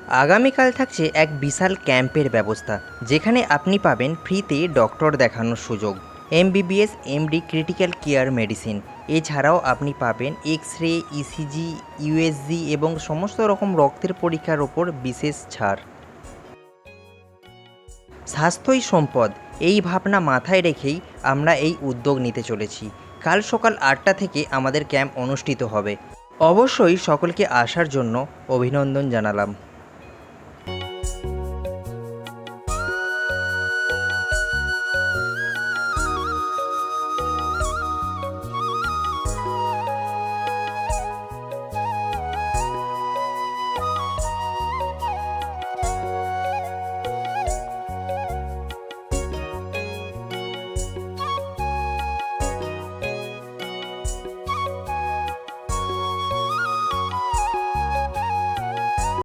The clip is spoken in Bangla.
আগামীকাল থাকছে এক বিশাল ক্যাম্পের ব্যবস্থা, যেখানে আপনি পাবেন ফ্রিতে ডক্টর দেখানোর সুযোগ, MBBS MD critical care medicine. এছাড়াও আপনি পাবেন এক্স রে, ইসিজি, ইউএসজি এবং সমস্ত রকম রক্তের পরীক্ষার ওপর বিশেষ ছাড়। স্বাস্থ্যই সম্পদ, এই ভাবনা মাথায় রেখেই আমরা এই উদ্যোগ নিতে চলেছি। কাল সকাল 8টা থেকে আমাদের ক্যাম্প অনুষ্ঠিত হবে। অবশ্যই সকলকে আসার জন্য অভিনন্দন জানালাম।